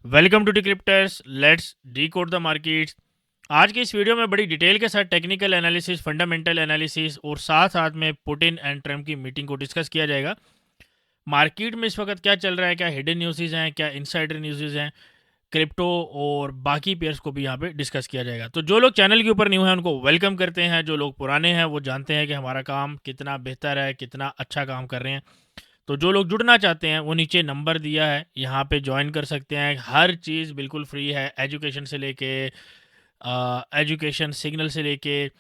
Welcome to Decryptors, let's decode the markets. आज के इस वीडियो में बड़ी डिटेल के साथ टेक्निकल एनालिसिस, फंडामेंटल एनालिसिस और साथ साथ में पुतिन एंड ट्रम्प की मीटिंग को डिस्कस किया जाएगा। मार्केट में इस वक्त क्या चल रहा है, क्या हिडन न्यूज़ हैं, क्या इनसाइडर न्यूज़ हैं, क्रिप्टो और बाकी पेयर्स को भी यहाँ पे डिस्कस किया जाएगा। तो जो लोग चैनल के ऊपर न्यू हैं उनको वेलकम करते हैं, जो लोग पुराने हैं वो जानते हैं कि हमारा काम कितना बेहतर है, कितना अच्छा काम कर रहे हैं। तो जो लोग जुड़ना चाहते हैं वो नीचे नंबर दिया है, यहाँ पे ज्वाइन कर सकते हैं। हर चीज़ बिल्कुल फ्री है, एजुकेशन से लेके एजुकेशन सिग्नल से लेके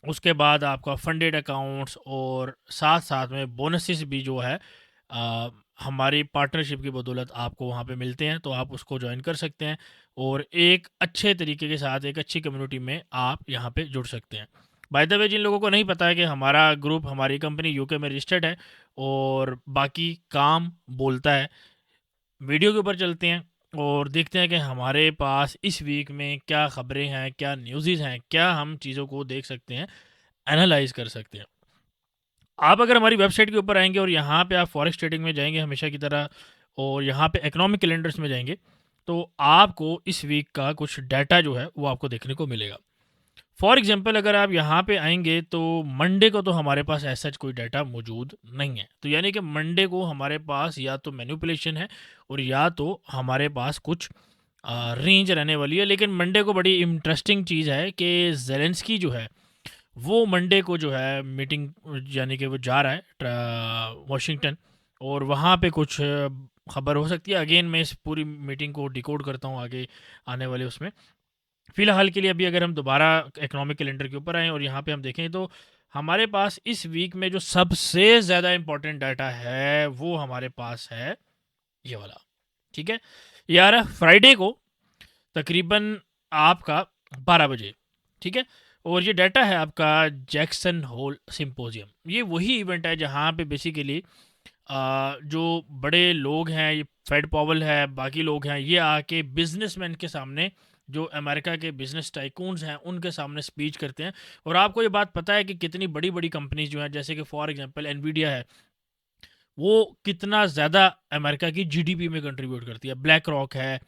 उसके बाद आपका फंडेड अकाउंट्स और साथ साथ में बोनसेस भी जो है अ, हमारी पार्टनरशिप की बदौलत आपको वहाँ पे मिलते हैं। तो आप उसको ज्वाइन कर सकते हैं और एक अच्छे तरीके के साथ एक अच्छी कम्युनिटी में आप यहाँ पे जुड़ सकते हैं। बाय द वे, जिन लोगों को नहीं पता है कि हमारा ग्रुप, हमारी कंपनी यूके में रजिस्टर्ड है और बाकी काम बोलता है, वीडियो के ऊपर चलते हैं और देखते हैं कि हमारे पास इस वीक में क्या खबरें हैं, क्या न्यूज़ हैं, क्या हम चीज़ों को देख सकते हैं, एनालाइज कर सकते हैं। आप अगर हमारी वेबसाइट के ऊपर आएंगे और यहाँ पे आप फॉरेक्स ट्रेडिंग में जाएंगे हमेशा की तरह और यहाँ पे इकोनॉमिक कैलेंडर्स में जाएंगे तो आपको इस वीक का कुछ डाटा जो है वो आपको देखने को मिलेगा। फॉर एग्जांपल, अगर आप यहाँ पे आएंगे तो मंडे को तो हमारे पास ऐसा कोई डाटा मौजूद नहीं है। तो यानी कि मंडे को हमारे पास या तो मैनिपुलेशन है और या तो हमारे पास कुछ रेंज रहने वाली है। लेकिन मंडे को बड़ी इंटरेस्टिंग चीज़ है कि जेलेंस्की जो है वो मंडे को जो है मीटिंग, यानी कि वो जा रहा है वॉशिंगटन और वहाँ पे कुछ खबर हो सकती है। अगेन मैं इस पूरी मीटिंग को डिकोड करता हूँ आगे आने वाले उसमें। फिलहाल के लिए अभी अगर हम दोबारा इकोनॉमिक कैलेंडर के ऊपर आएँ और यहाँ पे हम देखें तो हमारे पास इस वीक में जो सबसे ज़्यादा इंपॉर्टेंट डाटा है वो हमारे पास है ये वाला। ठीक है, ये आ रहा है फ्राइडे को तकरीबन आपका 12 बजे। ठीक है, और ये डाटा है आपका जैक्सन होल सिंपोजियम। ये वही इवेंट है जहाँ पे बेसिकली जो बड़े लोग हैं, ये फेड पॉवल है, बाकी लोग हैं, ये आके बिजनेसमैन के सामने, जो अमेरिका के बिजनेस टाइकून्स हैं उनके सामने स्पीच करते हैं। और आपको ये बात पता है कि कितनी बड़ी बड़ी कंपनीज जो हैं, जैसे कि फॉर एग्जांपल एनवीडिया है, वो कितना ज़्यादा अमेरिका की जीडीपी में कंट्रीब्यूट करती है। ब्लैक रॉक है,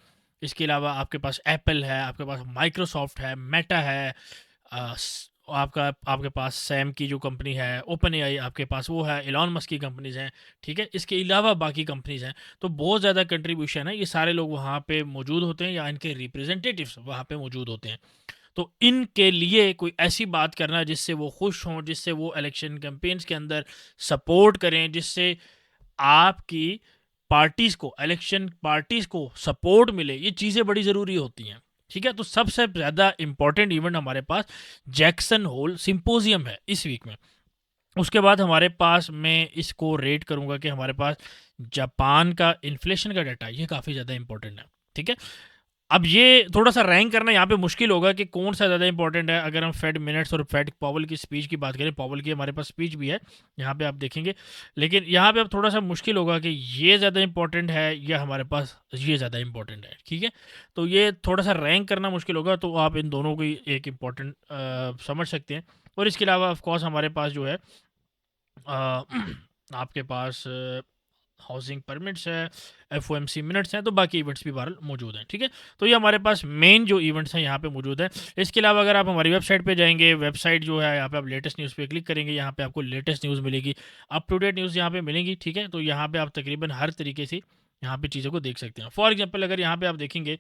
इसके अलावा आपके पास एप्पल है, आपके पास माइक्रोसॉफ्ट है, मेटा है, आपका आपके पास सैम की जो कंपनी है, ओपन एआई आपके पास वो है, एलॉन मस्क की कंपनीज हैं। ठीक है, इसके अलावा बाकी कंपनीज हैं। तो बहुत ज़्यादा कंट्रीब्यूशन है, ये सारे लोग वहाँ पे मौजूद होते हैं या इनके रिप्रेजेंटेटिव्स वहाँ पे मौजूद होते हैं। तो इनके लिए कोई ऐसी बात करना जिससे वो खुश हों, जिससे वो इलेक्शन कैंपेन्स के अंदर सपोर्ट करें, जिससे आपकी पार्टीज को, इलेक्शन पार्टीज को सपोर्ट मिले, ये चीज़ें बड़ी ज़रूरी होती हैं। ठीक है, तो सबसे ज़्यादा इंपॉर्टेंट इवेंट हमारे पास जैक्सन होल सिंपोजियम है इस वीक में। उसके बाद हमारे पास, मैं इसको रेट करूंगा कि हमारे पास जापान का इन्फ्लेशन का डाटा, ये काफ़ी ज़्यादा इंपॉर्टेंट है। ठीक है, अब ये थोड़ा सा रैंक करना यहाँ पे मुश्किल होगा कि कौन सा ज़्यादा इंपॉर्टेंट है। अगर हम फेड मिनट्स और फेड पॉवल की स्पीच की बात करें, पॉवल की हमारे पास स्पीच भी है, यहाँ पे आप देखेंगे। लेकिन यहाँ पे अब थोड़ा सा मुश्किल होगा कि ये ज़्यादा इंपॉर्टेंट है या हमारे पास ये ज़्यादा इंपॉर्टेंट है। ठीक है, तो ये थोड़ा सा रैंक करना मुश्किल होगा, तो आप इन दोनों को ही एक इम्पॉर्टेंट समझ सकते हैं। और इसके अलावा ऑफकोर्स हमारे पास जो है अ, आपके पास हाउसिंग परमिट्स है, एफओएमसी मिनट्स हैं, तो बाकी इवेंट्स भी बहरहाल मौजूद हैं। ठीक है, तो ये हमारे पास मेन जो इवेंट्स हैं यहाँ पे मौजूद है। इसके अलावा अगर आप हमारी वेबसाइट पे जाएंगे, वेबसाइट जो है यहाँ पे आप लेटेस्ट न्यूज़ पे क्लिक करेंगे, यहाँ पे आपको लेटेस्ट न्यूज़ मिलेगी, अप टू डेट न्यूज़ यहाँ पे मिलेंगी। ठीक है, तो यहाँ पे आप तकरीबन हर तरीके से यहाँ पे चीज़ों को देख सकते हैं। फॉर एग्जाम्पल, अगर यहाँ पे आप देखेंगे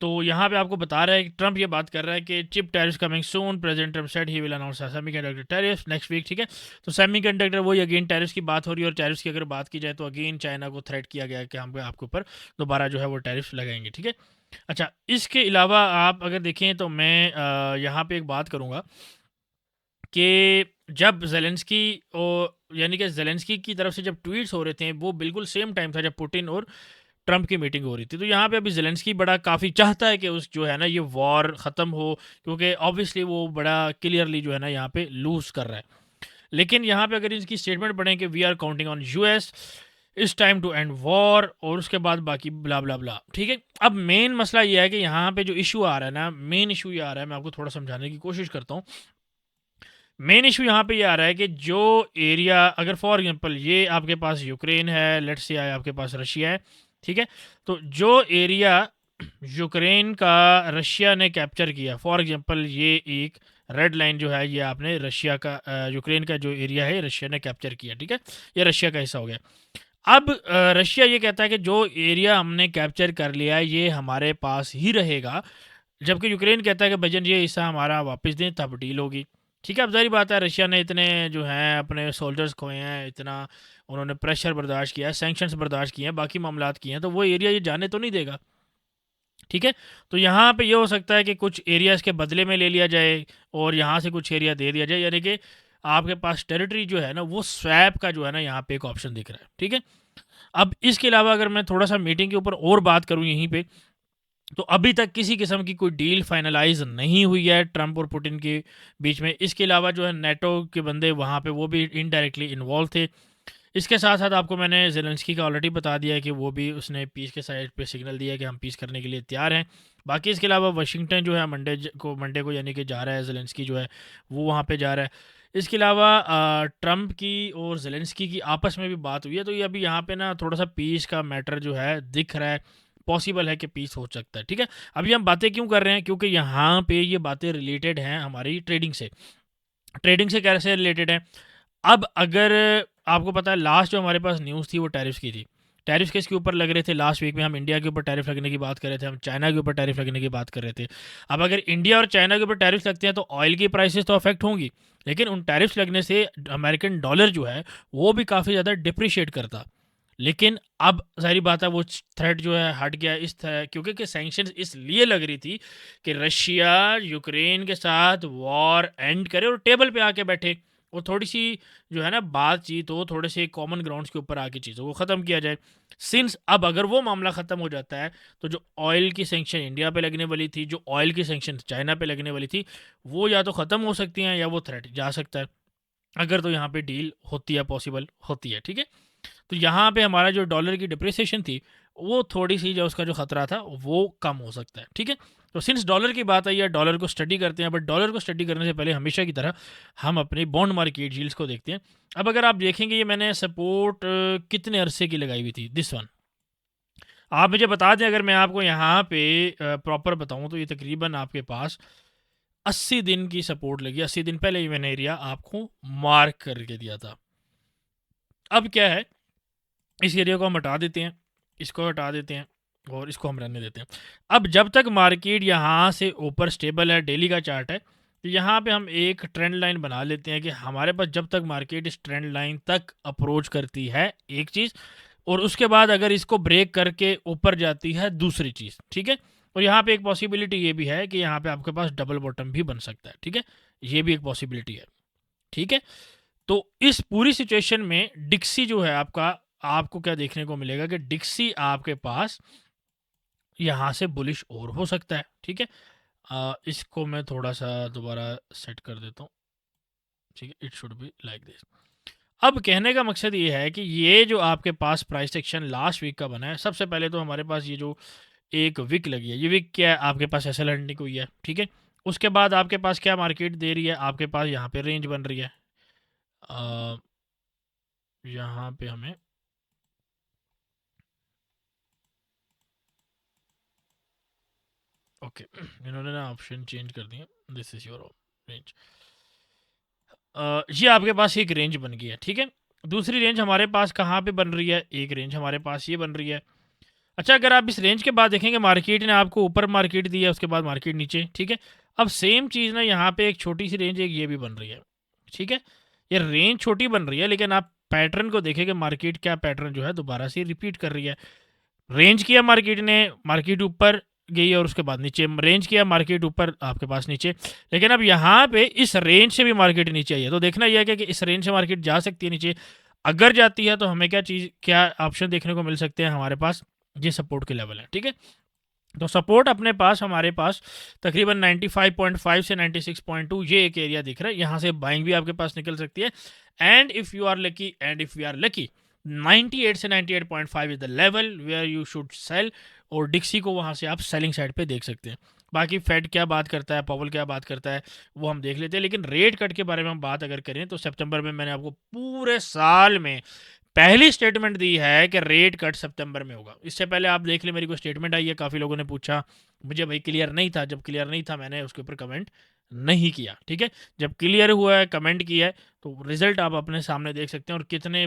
तो यहाँ पे आपको बता रहा है कि ट्रंप ये बात कर रहा है कि chip tariffs coming soon, president Trump said he will announce semiconductor tariffs next week. ठीक है, तो सेमीकंडक्टर वही अगेन टैरिफ्स की बात हो रही है। और टैरिफ्स की अगर बात की जाए तो अगेन चाइना को थ्रेट किया गया है कि हम आपके ऊपर दोबारा जो है वो टैरिफ्स लगाएंगे। ठीक है, अच्छा, इसके अलावा आप अगर देखें तो मैं यहाँ पे एक बात करूँगा कि जब जेलेंस्की और, यानी कि जेलेंस्की की तरफ से जब ट्वीट्स हो रहे थे, वो बिल्कुल सेम टाइम था जब पुतिन और ट्रंप की मीटिंग हो रही थी। तो यहाँ पे अभी जेलेंस्की बड़ा काफ़ी चाहता है कि उस जो है ना ये वॉर ख़त्म हो, क्योंकि ऑब्वियसली वो बड़ा क्लियरली जो है ना यहाँ पे लूज कर रहा है। लेकिन यहाँ पे अगर इसकी स्टेटमेंट पढ़ें कि we are counting on US this time to end war, और उसके बाद बाकी ब्ला ब्ला ब्ला। ठीक है, अब मेन मसला ये है कि यहाँ पे जो इशू आ रहा है ना, मेन इशू ये आ रहा है, मैं आपको थोड़ा समझाने की कोशिश करता हूँ। मेन इशू यहाँ पे ये आ रहा है कि जो एरिया, अगर फॉर एग्जांपल ये आपके पास यूक्रेन है, लेट्स से आपके पास रशिया है, ठीक है। तो जो एरिया यूक्रेन का रशिया ने कैप्चर किया, फॉर एग्जांपल ये एक रेड लाइन जो है, ये आपने रशिया का यूक्रेन का जो एरिया है रशिया ने कैप्चर किया, ठीक है, ये रशिया का हिस्सा हो गया। अब रशिया ये कहता है कि जो एरिया हमने कैप्चर कर लिया है ये हमारे पास ही रहेगा, जबकि यूक्रेन कहता है कि भजन ये हिस्सा हमारा वापस दें, तब डील होगी। ठीक है, अब जाहिर बात है रशिया ने इतने जो हैं अपने सोल्जर्स खोए हैं, इतना उन्होंने प्रेशर बर्दाश्त किया है, सैंक्शंस बर्दाश्त किए हैं, बाकी मामलात किए हैं, तो वो एरिया ये जाने तो नहीं देगा। ठीक है, तो यहाँ पे ये हो सकता है कि कुछ एरियाज़ के बदले में ले लिया जाए और यहाँ से कुछ एरिया दे दिया जाए, यानी कि आपके पास टेरिटरी जो है ना वो स्वैप का जो है ना यहाँ पे एक ऑप्शन दिख रहा है। ठीक है, अब इसके अलावा अगर मैं थोड़ा सा मीटिंग के ऊपर और बात करूँ यहीं पे, तो अभी तक किसी किस्म की कोई डील फाइनलाइज नहीं हुई है ट्रंप और पुतिन के बीच में। इसके अलावा जो है नेटो के बंदे वहाँ पे वो भी इनडायरेक्टली इन्वॉल्व थे। इसके साथ साथ आपको मैंने ज़ेलेंस्की का ऑलरेडी बता दिया है कि वो भी उसने पीस के साइड पे सिग्नल दिया कि हम पीस करने के लिए तैयार हैं। बाकी इसके अलावा वाशिंगटन जो है मंडे को यानी कि जा रहा है, ज़ेलेंस्की जो है वो वहाँ पे जा रहा है। इसके अलावा ट्रंप की और ज़ेलेंस्की की आपस में भी बात हुई है, तो ये अभी यहाँ पे ना थोड़ा सा पीस का मैटर जो है दिख रहा है, पॉसिबल है कि पीस हो सकता है। ठीक है, अभी हम बातें क्यों कर रहे हैं, क्योंकि यहाँ पे ये बातें रिलेटेड हैं हमारी ट्रेडिंग से कैसे रिलेटेड है। अब अगर आपको पता है लास्ट जो हमारे पास न्यूज़ थी वो टैरिफ्स की थी, टैरिफ्स किसके ऊपर लग रहे थे लास्ट वीक में, हम इंडिया के ऊपर टैरिफ लगने की बात कर रहे थे, हम चाइना के ऊपर टैरिफ लगने की बात कर रहे थे। अब अगर इंडिया और चाइना के ऊपर टैरिफ्स लगते हैं तो ऑयल की प्राइसेस तो अफेक्ट होंगी, लेकिन उन टैरिफ्स लगने से अमेरिकन डॉलर जो है वो भी काफ़ी ज़्यादा डिप्रिशिएट करता। लेकिन अब ज़ाहिर बात है वो थ्रेट जो है हट गया, क्योंकि कि सैंक्शंस इसलिए लग रही थी कि रशिया यूक्रेन के साथ वॉर एंड करे और टेबल पे आके बैठे, और थोड़ी सी जो है ना बातचीत हो, थोड़े से कॉमन ग्राउंड्स के ऊपर आके चीज़ों को ख़त्म किया जाए। सिंस अब अगर वो मामला ख़त्म हो जाता है तो जो ऑयल की सैंक्शन इंडिया पे लगने वाली थी, जो ऑयल की सैंक्शन चाइना पे लगने वाली थी, वो या तो ख़त्म हो सकती हैं या वो थ्रेट जा सकता है, अगर तो यहाँ पे डील होती है, पॉसिबल होती है। ठीक है, तो यहाँ पे हमारा जो डॉलर की डिप्रिसिएशन थी वो थोड़ी सी, जो उसका जो खतरा था वो कम हो सकता है। ठीक है, तो सिंस डॉलर की बात आई है, डॉलर को स्टडी करते हैं, बट डॉलर को स्टडी करने से पहले हमेशा की तरह हम अपनी बॉन्ड मार्केट यील्ड्स को देखते हैं। अब अगर आप देखेंगे ये मैंने सपोर्ट कितने अरसे की लगाई हुई थी, दिस वन, आप मुझे बता दें, अगर मैं आपको यहाँ पे प्रॉपर बताऊँ तो ये तकरीबन आपके पास 80 दिन की सपोर्ट लगी, 80 दिन पहले ही मैंने एरिया आपको मार्क करके दिया था। अब क्या है, इस एरिया को हम हटा देते हैं, इसको हटा देते हैं और इसको हम रहने देते हैं। अब जब तक मार्केट यहाँ से ऊपर स्टेबल है, डेली का चार्ट है, तो यहाँ पे हम एक ट्रेंड लाइन बना लेते हैं कि हमारे पास जब तक मार्केट इस ट्रेंड लाइन तक अप्रोच करती है एक चीज़, और उसके बाद अगर इसको ब्रेक करके ऊपर जाती है दूसरी चीज़। ठीक है, और यहाँ पे एक पॉसिबिलिटी ये भी है कि यहाँ पे आपके पास डबल बॉटम भी बन सकता है। ठीक है, ये भी एक पॉसिबिलिटी है। ठीक है, तो इस पूरी सिचुएशन में डिक्सी जो है आपका, आपको क्या देखने को मिलेगा कि डिक्सी आपके पास यहाँ से बुलिश और हो सकता है। ठीक है, इसको मैं थोड़ा सा दोबारा सेट कर देता हूँ। ठीक है, it should be like this. अब कहने का मकसद ये है कि ये जो आपके पास प्राइस एक्शन लास्ट वीक का बना है, सबसे पहले तो हमारे पास ये जो एक विक लगी है, ये विक क्या है, आपके पास ऐसे लैंडिंग हुई है। ठीक है, उसके बाद आपके पास क्या मार्केट दे रही है, आपके पास यहाँ पे रेंज बन रही है, यहाँ पे हमें ओके इन्होंने ना ऑप्शन चेंज कर दिया, दिस इज़ योर रेंज। ये आपके पास एक रेंज बन गई है। ठीक है, दूसरी रेंज हमारे पास कहाँ पे बन रही है, एक रेंज हमारे पास ये बन रही है। अच्छा, अगर आप इस रेंज के बाद देखेंगे मार्केट ने आपको ऊपर मार्केट दी है, उसके बाद मार्केट नीचे। ठीक है, अब सेम चीज़ ना यहाँ पे एक छोटी सी रेंज एक ये भी बन रही है। ठीक है, ये रेंज छोटी बन रही है, लेकिन आप पैटर्न को देखेंगे, मार्केट क्या पैटर्न जो है दोबारा से रिपीट कर रही है। रेंज किया मार्केट ने, मार्केट ऊपर गई और उसके बाद नीचे, रेंज किया मार्केट ऊपर आपके पास नीचे, लेकिन अब यहाँ पे इस रेंज से भी मार्केट नीचे आई है, तो देखना यह है कि इस रेंज से मार्केट जा सकती है नीचे। अगर जाती है तो हमें क्या ऑप्शन देखने को मिल सकते हैं हमारे पास, ये सपोर्ट के लेवल है। ठीक है, तो सपोर्ट अपने पास हमारे पास तकरीबन 95.5 से 96.2 ये एक एरिया दिख रहा है, यहाँ से बाइंग भी आपके पास निकल सकती है। And if you are lucky, 98 से 98.5 is the level where you should sell, और डिक्सी को वहाँ से आप सेलिंग साइड पे देख सकते हैं। बाकी फेड क्या बात करता है, पॉवल क्या बात करता है, वो हम देख लेते हैं। लेकिन रेट कट के बारे में हम बात अगर करें तो सितंबर में मैंने आपको पूरे साल में पहली स्टेटमेंट दी है कि रेट कट सितंबर में होगा। इससे पहले आप देख ले, मेरी कोई स्टेटमेंट आई है, काफ़ी लोगों ने पूछा, मुझे भाई क्लियर नहीं था। जब क्लियर नहीं था मैंने उसके ऊपर कमेंट नहीं किया, ठीक है। जब क्लियर हुआ है, कमेंट किया है, तो रिजल्ट आप अपने सामने देख सकते हैं। और कितने,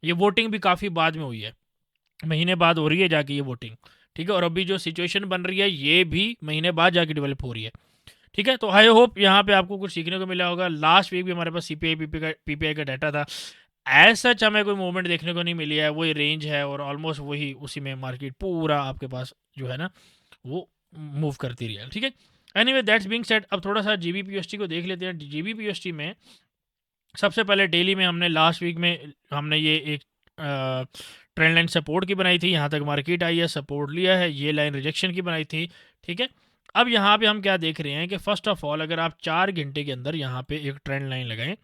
ये वोटिंग भी काफ़ी बाद में हुई है, महीने बाद हो रही है जाके ये वोटिंग, ठीक है। और अभी जो सिचुएशन बन रही है ये भी महीने बाद जाके डेवलप हो रही है, ठीक है। तो आई होप यहाँ पे आपको कुछ सीखने को मिला होगा। लास्ट वीक भी हमारे पास सीपीआई पीपीआई का डाटा था, एज सच हमें कोई मूवमेंट देखने को नहीं मिली है, वही रेंज है और ऑलमोस्ट वही उसी में मार्केट पूरा आपके पास जो है ना वो मूव करती रही है, ठीक है। एनीवे दैट्स बीइंग सेड, अब थोड़ा सा जीबीपीएसटी को देख लेते हैं। जीबीपीएसटी में सबसे पहले डेली में हमने लास्ट वीक में हमने ये एक ट्रेंड लाइन सपोर्ट की बनाई थी, यहाँ तक मार्केट आई है, सपोर्ट लिया है, ये लाइन रिजेक्शन की बनाई थी, ठीक है। अब यहाँ पे हम क्या देख रहे हैं कि फर्स्ट ऑफ ऑल अगर आप 4 घंटे के अंदर यहाँ पे एक ट्रेंड लाइन लगाएं,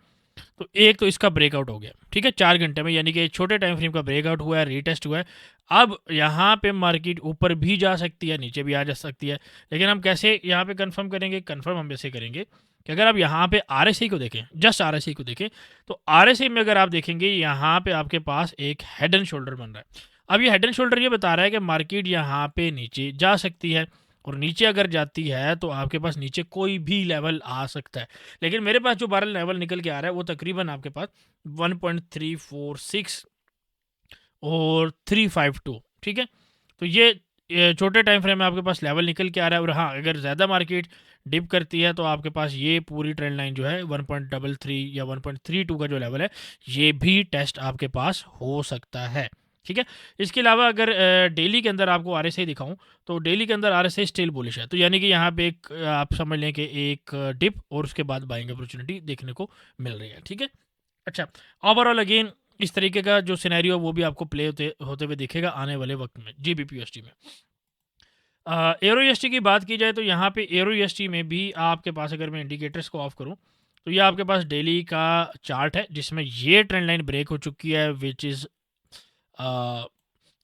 तो एक तो इसका ब्रेकआउट हो गया, ठीक है, 4 घंटे में, यानी कि छोटे टाइम फ्रेम का ब्रेकआउट हुआ है, रीटेस्ट हुआ है। अब यहाँ पे मार्केट ऊपर भी जा सकती है, नीचे भी आ जा सकती है, लेकिन हम कैसे यहाँ पे कंफर्म करेंगे? कंफर्म हम ऐसे करेंगे कि अगर आप यहाँ पे आरएसआई को देखें, जस्ट आरएसआई को देखें, तो आरएसआई में अगर आप देखेंगे यहाँ पे आपके पास एक हेड एंड शोल्डर बन रहा है। अब ये हेड एंड शोल्डर ये बता रहा है कि मार्केट यहाँ पे नीचे जा सकती है, और नीचे अगर जाती है तो आपके पास नीचे कोई भी लेवल आ सकता है। लेकिन मेरे पास जो 12 लेवल निकल के आ रहा है वो तकरीबन आपके पास 1.346 और 352, ठीक है। तो ये छोटे टाइम फ्रेम में आपके पास लेवल निकल के आ रहा है। और हाँ, अगर ज़्यादा मार्केट डिप करती है तो आपके पास ये पूरी ट्रेंड लाइन जो है 1.33 या 1.32 का जो लेवल है, ये भी टेस्ट आपके पास हो सकता है, ठीक है। इसके अलावा अगर डेली के अंदर आपको आरएसआई दिखाऊं, तो डेली के अंदर आरएसआई स्टिल बुलिश है। तो यानी कि यहाँ पे एक आप समझ लें कि एक डिप और उसके बाद बाइंग अपॉर्चुनिटी देखने को मिल रही है, ठीक है। अच्छा, ओवरऑल अगेन इस तरीके का जो सिनेरियो वो भी आपको प्ले होते हुए दिखेगा आने वाले वक्त में जीबीपीएसटी में। एरो यूएसटी की बात की जाए तो यहाँ पे एरो यूएसटी में भी आपके पास, अगर मैं इंडिकेटर्स को ऑफ करूँ, तो ये आपके पास डेली का चार्ट है जिसमें ये ट्रेंड लाइन ब्रेक हो चुकी है, which is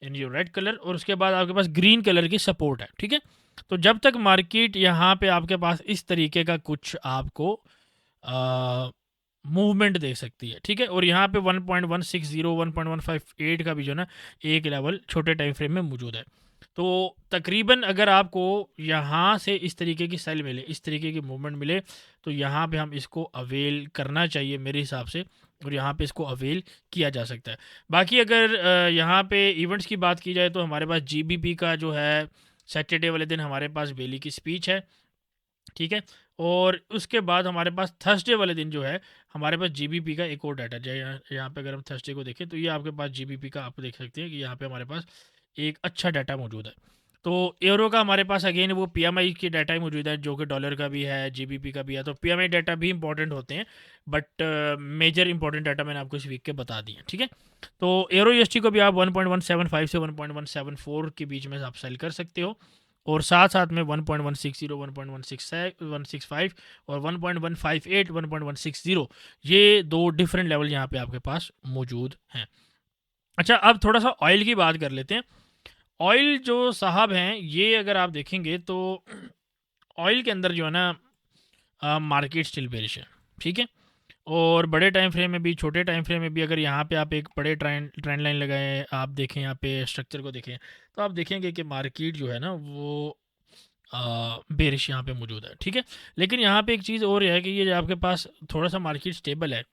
in your red colour, और उसके बाद आपके पास ग्रीन कलर की सपोर्ट है, ठीक है। तो जब तक मार्केट यहाँ पे आपके पास इस तरीके का कुछ आपको मूवमेंट दे सकती है, ठीक है। और यहाँ पे 1.160 1.158 का भी जो ना एक लेवल छोटे टाइम फ्रेम में मौजूद है। तो तकरीबन अगर आपको यहाँ से इस तरीके की सेल मिले, इस तरीके की मूवमेंट मिले, तो यहाँ पे हम इसको अवेल करना चाहिए मेरे हिसाब से, और यहाँ पे इसको अवेल किया जा सकता है। बाकी अगर यहाँ पे इवेंट्स की बात की जाए तो हमारे पास जीबीपी का जो है सैटरडे वाले दिन हमारे पास बेली की स्पीच है, ठीक है। और उसके बाद हमारे पास थर्सडे वाले दिन जो है हमारे पास जीबीपी का एक और डाटा जो यहाँ पे अगर हम थर्सडे को देखें, तो ये आपके पास जीबीपी का आप देख सकते हैं कि यहाँ पे हमारे पास एक अच्छा डाटा मौजूद है। तो यूरो का हमारे पास अगेन वो पीएमआई की डाटा ही मौजूद है, जो कि डॉलर का भी है, जीबीपी का भी है। तो पीएमआई डाटा भी इंपॉर्टेंट होते हैं, बट मेजर इंपॉर्टेंट डाटा मैंने आपको इस वीक के बता दिए, ठीक है। तो यूरो यूएसटी को भी आप 1.175 से 1.174 के बीच में आप सेल कर सकते हो, और साथ साथ में 1.160 1.165 और 1.158 1.160, ये दो डिफरेंट लेवल यहाँ पे आपके पास मौजूद हैं। अच्छा, अब थोड़ा सा ऑयल की बात कर लेते हैं। ऑयल जो साहब हैं, ये अगर आप देखेंगे तो ऑयल के अंदर जो है ना मार्केट स्टिल बेरिश है, ठीक है। और बड़े टाइम फ्रेम में भी, छोटे टाइम फ्रेम में भी, अगर यहाँ पे आप एक बड़े ट्रेंड लाइन लगाएं, आप देखें यहाँ पे स्ट्रक्चर को देखें, तो आप देखेंगे कि मार्केट जो है ना वो बेरिश यहाँ पे मौजूद है, ठीक है। लेकिन यहाँ पे एक चीज़ और है कि ये जो आपके पास थोड़ा सा मार्केट स्टेबल है,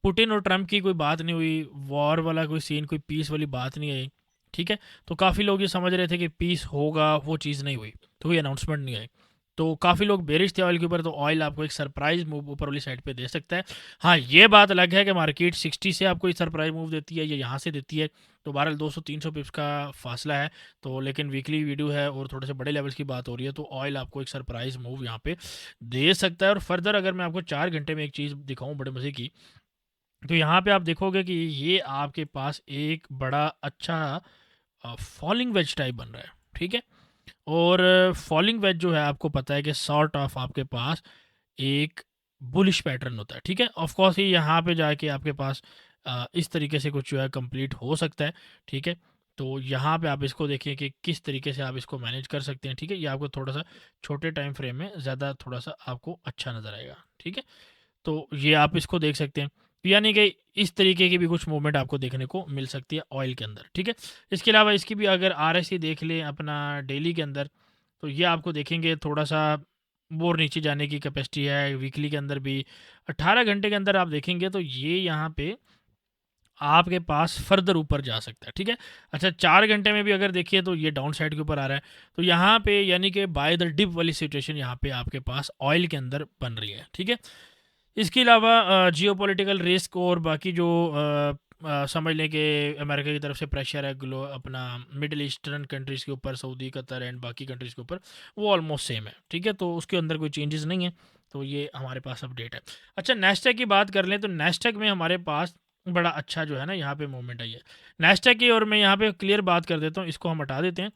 पुतिन और ट्रम्प की कोई बात नहीं हुई, वॉर वाला कोई सीन, कोई पीस वाली बात नहीं आई, ठीक है। तो काफ़ी लोग ये समझ रहे थे कि पीस होगा, वो चीज़ नहीं हुई, तो कोई अनाउंसमेंट नहीं आई, तो काफ़ी लोग बेरिश थे ऑयल के ऊपर। तो ऑयल आपको एक सरप्राइज मूव ऊपर वाली साइड पे दे सकता है। हाँ, ये बात अलग है कि मार्केट 60 से आपको एक सरप्राइज मूव देती है या यहाँ से देती है, तो बहरहाल 200-300 पिप्स का फासला है। तो लेकिन वीकली वीडियो है और थोड़े से बड़े लेवल्स की बात हो रही है, तो ऑयल आपको एक सरप्राइज मूव यहाँ पे दे सकता है। और फर्दर अगर मैं आपको 4 घंटे में एक चीज़ दिखाऊँ बड़े मज़े की, तो यहाँ पे आप देखोगे कि ये आपके पास एक बड़ा अच्छा फॉलिंग वेज टाइप बन रहा है, ठीक है। और फॉलिंग वेज जो है आपको पता है कि सॉर्ट ऑफ आपके पास एक बुलिश पैटर्न होता है, ठीक है। ऑफ कोर्स ये यहाँ पे जाके आपके पास इस तरीके से कुछ जो है कंप्लीट हो सकता है, ठीक है। तो यहाँ पे आप इसको देखिए कि किस तरीके से आप इसको मैनेज कर सकते हैं, ठीक है। ये आपको थोड़ा सा छोटे टाइम फ्रेम में ज़्यादा थोड़ा सा आपको अच्छा नज़र आएगा, ठीक है। तो ये आप इसको देख सकते हैं। यानी कि इस तरीके की भी कुछ मूवमेंट आपको देखने को मिल सकती है ऑयल के अंदर, ठीक है। इसके अलावा इसकी भी अगर आरएसआई देख लें अपना डेली के अंदर, तो ये आपको देखेंगे थोड़ा सा और नीचे जाने की कैपेसिटी है। वीकली के अंदर भी 18 घंटे के अंदर आप देखेंगे तो ये यहाँ पे आपके पास फर्दर ऊपर जा सकता है, ठीक है। अच्छा 4 घंटे में भी अगर देखिए तो ये डाउन साइड के ऊपर आ रहा है, तो यहाँ पे यानी कि बाय द डिप वाली सिचुएशन यहाँ पे आपके पास ऑयल के अंदर बन रही है, ठीक है। इसके अलावा जियोपॉलिटिकल रिस्क और बाकी जो समझ लें कि अमेरिका की तरफ से प्रेशर है ग्लो अपना मिडिल ईस्टर्न कंट्रीज़ के ऊपर, सऊदी, कतर एंड बाकी कंट्रीज़ के ऊपर, वो ऑलमोस्ट सेम है, ठीक है। तो उसके अंदर कोई चेंजेस नहीं है, तो ये हमारे पास अपडेट है। अच्छा नेस्टेक की बात कर लें तो नेस्टेक में हमारे पास बड़ा अच्छा जो है ना यहाँ पे मूवमेंट आई है नेस्टेक की, और मैं यहाँ पे क्लियर बात कर देता हूँ, इसको हम हटा देते हैं।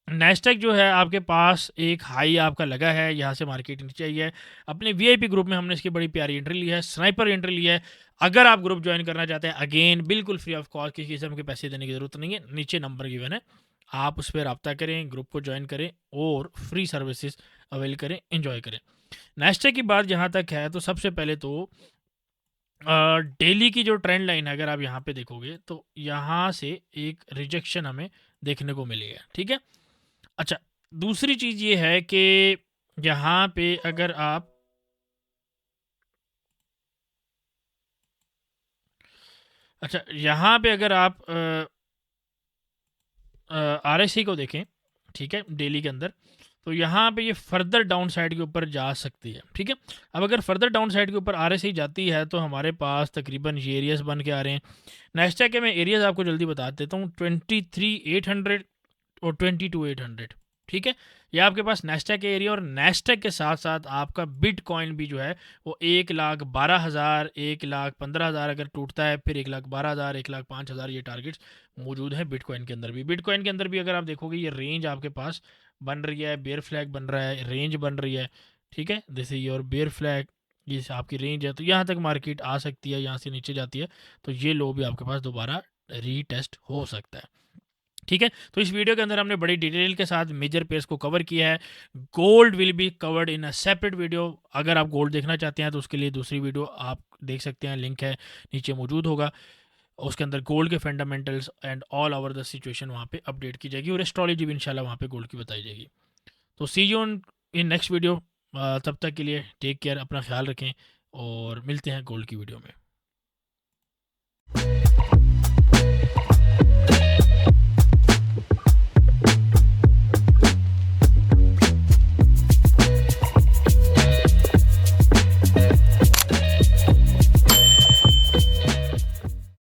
नेस्टेक जो है आपके पास एक हाई आपका लगा है, यहाँ से मार्केट नीचे आई है। अपने वीआईपी ग्रुप में हमने इसकी बड़ी प्यारी एंट्री ली है, स्नाइपर एंट्री ली है। अगर आप ग्रुप ज्वाइन करना चाहते हैं अगेन बिल्कुल फ्री ऑफ कॉस्ट, किसी किस्म के पैसे देने की ज़रूरत नहीं है, नीचे नंबर गिवन है, आप उस पर रब्ता करें, ग्रुप को ज्वाइन करें और फ्री सर्विसेज अवेल करें, इन्जॉय करें। नेस्टेक की बात जहाँ तक है तो सबसे पहले तो डेली की जो ट्रेंड लाइन है अगर आप यहाँ पे देखोगे तो यहाँ से एक रिजेक्शन हमें देखने को मिली है, ठीक है। अच्छा दूसरी चीज़ ये है कि यहाँ पे अगर आप अच्छा यहाँ पे अगर आप आरएससी को देखें, ठीक है, डेली के अंदर, तो यहाँ पे ये फर्दर डाउन साइड के ऊपर जा सकती है, ठीक है। अब अगर फर्दर डाउन साइड के ऊपर आरएससी जाती है तो हमारे पास तकरीबन ये एरियाज बन के आ रहे हैं। नेक्स्ट के मैं एरियाज आपको जल्दी बता देता हूँ, 23,800 और 22,800, ठीक है। ये आपके पास नेस्टेक एरिया, और नेस्टेक के साथ साथ आपका बिटकॉइन भी जो है वो 1,12,000, 1,15,000 अगर टूटता है, फिर 1,12,000, 1,05,000 ये टारगेट्स मौजूद हैं बिटकॉइन के अंदर भी। बिटकॉइन के अंदर भी अगर आप देखोगे ये रेंज आपके पास बन रही है, बेयर फ्लैग बन रहा है, रेंज बन रही है, ठीक है। जैसे योर बेयर फ्लैग, ये आपकी रेंज है, तो यहाँ तक मार्केट आ सकती है, यहाँ से नीचे जाती है तो ये लो भी आपके पास दोबारा रीटेस्ट हो सकता है, ठीक है। तो इस वीडियो के अंदर हमने बड़ी डिटेल के साथ मेजर पेयर्स को कवर किया है। Gold will be covered in a separate video. अगर आप गोल्ड देखना चाहते हैं तो उसके लिए दूसरी वीडियो आप देख सकते हैं, लिंक है नीचे मौजूद होगा। उसके अंदर गोल्ड के fundamentals and all over the situation वहाँ पे अपडेट की जाएगी, और एस्ट्रोलॉजी भी इंशाल्लाह वहाँ पे गोल्ड की बताई जाएगी। तो सी यू इन नेक्स्ट वीडियो। तब तक के लिए टेक केयर, अपना ख्याल रखें और मिलते हैं गोल्ड की वीडियो में।